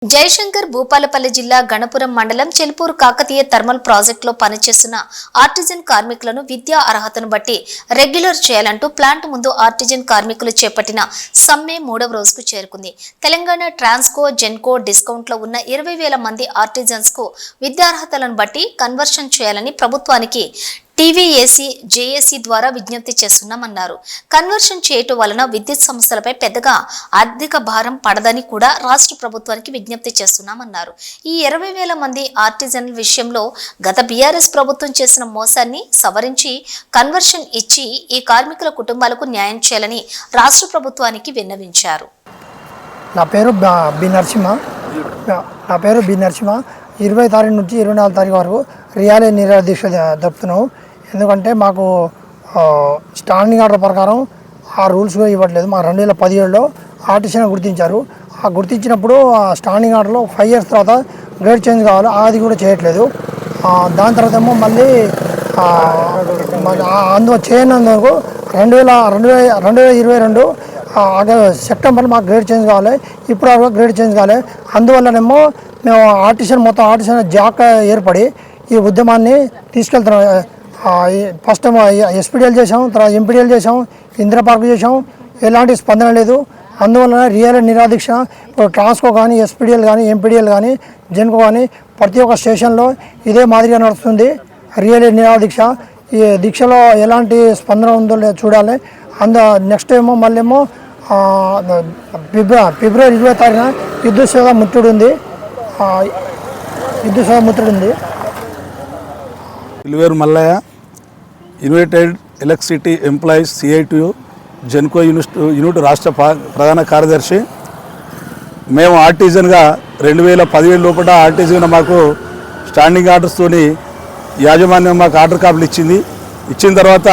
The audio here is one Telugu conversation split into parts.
జయశంకర్ భూపాలపల్లి జిల్లా గణపురం మండలం చెల్పూరు కాకతీయ థర్మల్ ప్రాజెక్టులో పనిచేస్తున్న ఆర్టిజన్ కార్మికులను విద్యా అర్హతను బట్టి రెగ్యులర్ చేయాలంటూ ప్లాంట్ ముందు ఆర్టిజన్ కార్మికులు చేపట్టిన సమ్మె 3వ రోజుకు చేరుకుంది. తెలంగాణ ట్రాన్స్కో జెన్కో డిస్కౌంట్లో ఉన్న 20,000 మంది ఆర్టిజన్స్ కు విద్యార్హతలను బట్టి కన్వర్షన్ చేయాలని ప్రభుత్వానికి టీవీఏసీ జేఏసీ ద్వారా విజ్ఞప్తి చేస్తున్నామన్నారు. కన్వర్షన్ చేయటం వలన విద్యుత్ సంస్థలపై పెద్దగా ఆర్థిక భారం పడదని కూడా రాష్ట్ర ప్రభుత్వానికి విజ్ఞప్తి చేస్తున్నామన్నారు. ఈ 20,000 మంది ఆర్టిజన్ల విషయంలో గత బీఆర్ఎస్ ప్రభుత్వం చేసిన మోసాన్ని సవరించి కన్వర్షన్ ఇచ్చి ఈ కార్మికుల కుటుంబాలకు న్యాయం చేయాలని రాష్ట్ర ప్రభుత్వానికి విన్నవించారు. నా పేరు బి నరసింహ 20 తారీఖు నుంచి 24 తారీఖు వరకు రియాలే నిరాదీక్ష జరుపుతున్నాము. ఎందుకంటే మాకు స్టాండింగ్ ఆర్డర్ ప్రకారం ఆ రూల్స్ కూడా ఇవ్వట్లేదు. మా 2017లో ఆర్టిషన్ గుర్తించారు. ఆ గుర్తించినప్పుడు ఆ స్టాండింగ్ ఆర్డర్లో 5 ఇయర్స్ తర్వాత గ్రేడ్ చేంజ్ కావాలి, అది కూడా చేయట్లేదు. దాని తర్వాత ఏమో మళ్ళీ చేయనందుకు 2022 సెప్టెంబర్లో మాకు గ్రేడ్ చేంజ్ కావాలి. ఇప్పుడు గ్రేడ్ చేంజ్ కావాలి. అందువల్లనేమో మేము ఆర్టిషన్ జాక్ ఏర్పడి ఈ ఉద్యమాన్ని తీసుకెళ్తున్నాం. ఫస్ట్ ఎస్పీడీఎల్ చేసాం, తర్వాత ఎంపీడీఎల్ చేసాం, ఇందిరా పార్క్ చేసాం, ఎలాంటి స్పందన లేదు. అందువలన రియల్ నిరాదీక్ష ఇప్పుడు ట్రాన్స్కో కానీ ఎస్పీడీఎల్ కానీ ఎంపీడీఎల్ కానీ జెన్కో కానీ ప్రతి ఒక్క స్టేషన్లో ఇదే మాదిరిగా నడుస్తుంది రియల్ నిరాదీక్ష. ఈ దీక్షలో ఎలాంటి స్పందన ఉందో చూడాలి. నెక్స్ట్ ఏమో మళ్ళీ ఏమో ఫిబ్రవరి 20 తారీఖున విద్యుత్ సేవ ముట్టడి ఉంది. Piliveru Mallaiah, united electricity employees CITU Genco unit రాష్ట్ర ప్రధాన కార్యదర్శి. మేము ఆర్టిజన్గా 2017 లోపల ఆర్టిజన్గా మాకు స్టాండింగ్ ఆర్డర్స్తోని యాజమాన్యం మాకు ఆర్డర్ కాపీలు ఇచ్చిన తర్వాత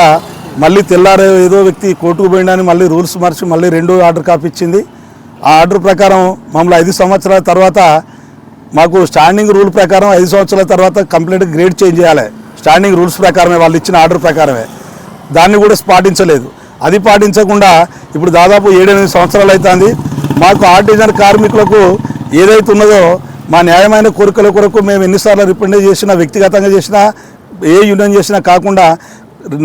మళ్ళీ తెల్లారే ఏదో వ్యక్తి కోర్టుకు పోయినని మళ్ళీ రూల్స్ మార్చి మళ్ళీ 2 ఆర్డర్ కాపీ ఇచ్చింది. ఆ ఆర్డర్ ప్రకారం మమ్మల్ని 5 సంవత్సరాల తర్వాత మాకు స్టాండింగ్ రూల్ ప్రకారం 5 సంవత్సరాల తర్వాత కంప్లీట్గా గ్రేడ్ చేంజ్ చేయాలి. స్టాండింగ్ రూల్స్ ప్రకారమే, వాళ్ళు ఇచ్చిన ఆర్డర్ ప్రకారమే. దాన్ని కూడా పాటించలేదు. అది పాటించకుండా ఇప్పుడు దాదాపు 7-8 సంవత్సరాలు అవుతుంది. మాకు ఆర్టిజన్ కార్మికులకు ఏదైతే ఉన్నదో మా న్యాయమైన కోరికల కొరకు మేము ఎన్నిసార్లు రిప్రజెంట్ చేసినా, వ్యక్తిగతంగా చేసినా, ఏ యూనియన్ చేసినా కాకుండా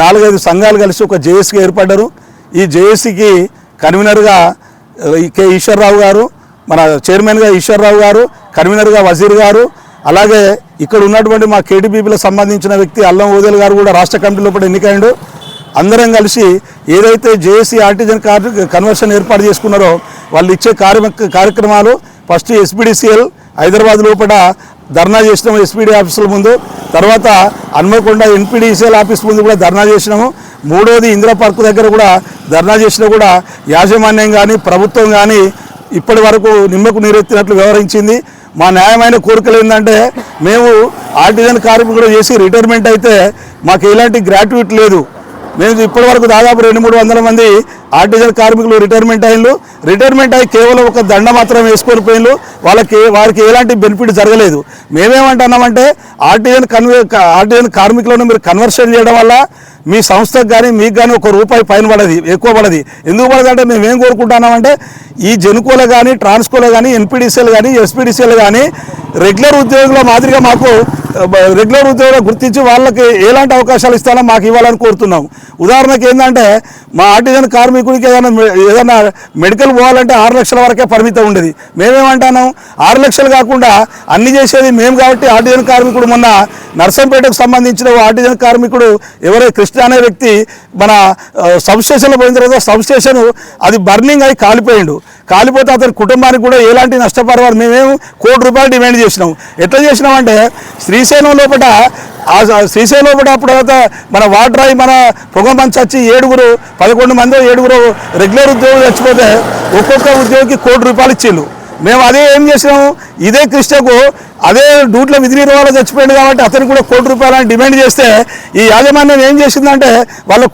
4-5 సంఘాలు కలిసి ఒక జేఏసీగా ఏర్పడ్డారు. ఈ జేఏసీకి కన్వీనర్గా కె ఈశ్వరరావు గారు, మన చైర్మన్గా ఈశ్వరరావు గారు, కన్వీనర్గా వజీర్ గారు, అలాగే ఇక్కడ ఉన్నటువంటి మా కేటీపీపీలకు సంబంధించిన వ్యక్తి అల్లం ఓదేల్ గారు కూడా రాష్ట్ర కమిటీ లోపల ఎన్నికైండు. అందరం కలిసి ఏదైతే జేఏసీ ఆర్టిజన్ కన్వర్షన్ ఏర్పాటు చేసుకున్నారో వాళ్ళు ఇచ్చే కార్యక్రమాలు ఫస్ట్ ఎస్పీడీసీఎల్ హైదరాబాద్ లోపల ధర్నా చేసినాము ఎస్పీడీ ఆఫీసుల ముందు, తర్వాత హన్మకొండ ఎన్పీడీసీఎల్ ఆఫీస్ ముందు కూడా ధర్నా చేసినాము. 3వది ఇందిరా పార్క్ దగ్గర కూడా ధర్నా చేసినా కూడా యాజమాన్యం కానీ ప్రభుత్వం కానీ ఇప్పటి వరకు నిమ్మకు నీరెత్తినట్లు వ్యవహరించింది. మా న్యాయమైన కోరికలు ఏంటంటే మేము ఆర్టిజన్ కార్మికులు చేసి రిటైర్మెంట్ అయితే మాకు ఎలాంటి గ్రాట్యుటీ లేదు. మేము ఇప్పటి వరకు దాదాపు 200-300 మంది ఆర్టిజన్ కార్మికులు రిటైర్మెంట్ అయ్యి కేవలం ఒక దండ మాత్రం వేసుకొని పోయిన్లు. వారికి ఎలాంటి బెనిఫిట్ జరగలేదు. మేమేమంటున్నామంటే ఆర్టిజన్ కార్మికులను మీరు కన్వర్షన్ చేయడం వల్ల మీ సంస్థకు కానీ మీకు కానీ ₹1 పైన పడది, ఎక్కువ పడది. ఎందుకు పడదు అంటే మేమేం కోరుకుంటున్నామంటే ఈ జెన్కోలో కానీ ట్రాన్స్కోలో కానీ ఎన్పీడీసీఎల్ కానీ ఎస్పీడీసీఎల్ కానీ రెగ్యులర్ ఉద్యోగుల మాదిరిగా మాకు రెగ్యులర్ ఉద్యోగులు గుర్తించి వాళ్ళకి ఎలాంటి అవకాశాలు ఇస్తానో మాకు ఇవ్వాలని కోరుతున్నాం. ఉదాహరణకి ఏంటంటే మా ఆర్టిజన్ కార్మికుడికి ఏదైనా మెడికల్ పోవాలంటే 6 లక్షల వరకే పరిమితం ఉండేది. మేమేమంటున్నాం 6 లక్షలు కాకుండా అన్ని చేసేది మేము కాబట్టి ఆర్టిజన్ కార్మికుడు మొన్న నర్సంపేటకు సంబంధించిన ఆర్టిజన్ కార్మికుడు ఎవరైతే కృష్ణ అనే వ్యక్తి మన సబ్స్టేషన్లో పోయిన తర్వాత సబ్స్టేషన్ అది బర్నింగ్ అయి కాలిపోతే అతని కుటుంబానికి కూడా ఎలాంటి నష్టపరిహారం మేమేమో ₹1 కోటి డిమాండ్ చేసినాం. ఎట్లా చేసినామంటే శ్రీశైలం లోపల అప్పుడు మన వాటర్ అయి మన పొగమంచి వచ్చి 11 మంది 7 రెగ్యులర్ ఉద్యోగులు చచ్చిపోతే ఒక్కొక్క ఉద్యోగికి ₹1 ఇచ్చిండు. మేము అదే ఏం చేసినాము, ఇదే కృష్ణకు అదే డ్యూటీలో విధి నిర్వహణ చచ్చిపోయింది కాబట్టి అతనికి కూడా ₹1 అని డిమాండ్ చేస్తే ఈ యాజమాన్యం ఏం చేసిందంటే వాళ్ళ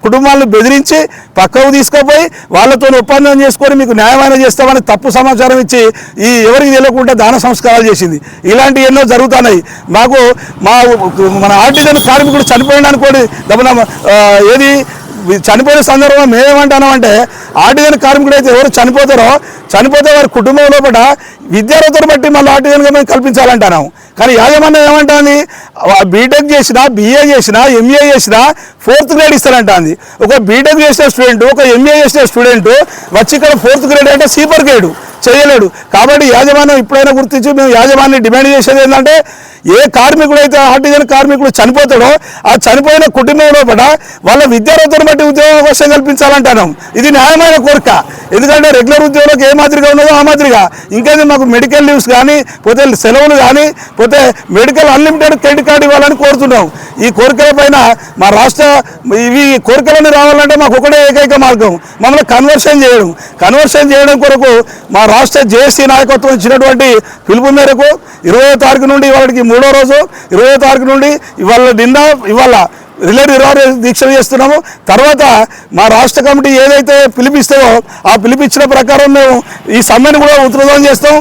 కుటుంబాలను బెదిరించి పక్కకు తీసుకుపోయి వాళ్ళతో ఒప్పందం చేసుకొని మీకు న్యాయమైన చేస్తామని తప్పు సమాచారం ఇచ్చి ఎవరికి తెలియకుండా దాన సంస్కారాలు చేసింది. ఇలాంటివి ఎన్నో జరుగుతున్నాయి. మన ఆర్టిజన్ కార్మికుడు చనిపోయిన అనుకోండి ఏది చనిపోయిన సందర్భంలో మేమేమంటున్నామంటే ఆర్టిజన్ కార్మికుడు అయితే ఎవరు చనిపోతే వారి కుటుంబం లోపల విద్యార్థులను బట్టి మళ్ళీ ఆర్టిజన్గా మేము కల్పించాలంటున్నాం. కానీ యాజమాన్యం ఏమంటుంది, బీటెక్ చేసినా BA చేసినా MA చేసినా 4th గ్రేడ్ ఇస్తారంటుంది. ఒక బీటెక్ చేసిన స్టూడెంట్, ఒక MA చేసిన స్టూడెంట్ వచ్చి ఇక్కడ 4th గ్రేడ్ అంటే సూపర్ గ్రేడ్ చేయలేడు. కాబట్టి యాజమాన్యం ఇప్పుడైనా గుర్తించి మేము యాజమాన్యం డిమాండ్ చేసేది ఏంటంటే, ఏ కార్మికుడు అయితే ఆర్టిజన్ కార్మికుడు చనిపోతాడో ఆ చనిపోయిన కుటుంబంలో కూడా వాళ్ళ విద్యార్థులను బట్టి ఉద్యోగ అవకాశం కల్పించాలంటున్నాం. ఇది న్యాయమైన కోరిక. ఎందుకంటే రెగ్యులర్ ఉద్యోగులకు ఏ మాదిరిగా ఉన్నదో ఆ మాదిరిగా ఇంకేది మాకు మెడికల్ లీవ్స్ కానీ, పోతే సెలవులు కానీ, పోతే మెడికల్ అన్లిమిటెడ్ క్రెడిట్ కార్డు ఇవ్వాలని కోరుతున్నాం. ఈ కోరికల పైన మా రాష్ట్ర ఇవి కోరికలను రావాలంటే మాకు ఒకటే ఏకైక మార్గం, మమ్మల్ని కన్వర్షన్ చేయడం కొరకు మా రాష్ట్ర జేఏసీ నాయకత్వం ఇచ్చినటువంటి పిలుపు మేరకు 20వ తారీఖు నుండి ఇవాళకి 3వ రోజు, 20వ తారీఖు నుండి ఇవాళ రిలే దీక్ష చేస్తున్నాము. తర్వాత మా రాష్ట్ర కమిటీ ఏదైతే పిలిపిస్తారో ఆ పిలిపించిన ప్రకారం మేము ఈ సమ్మెను కూడా ఉధృతం చేస్తాం.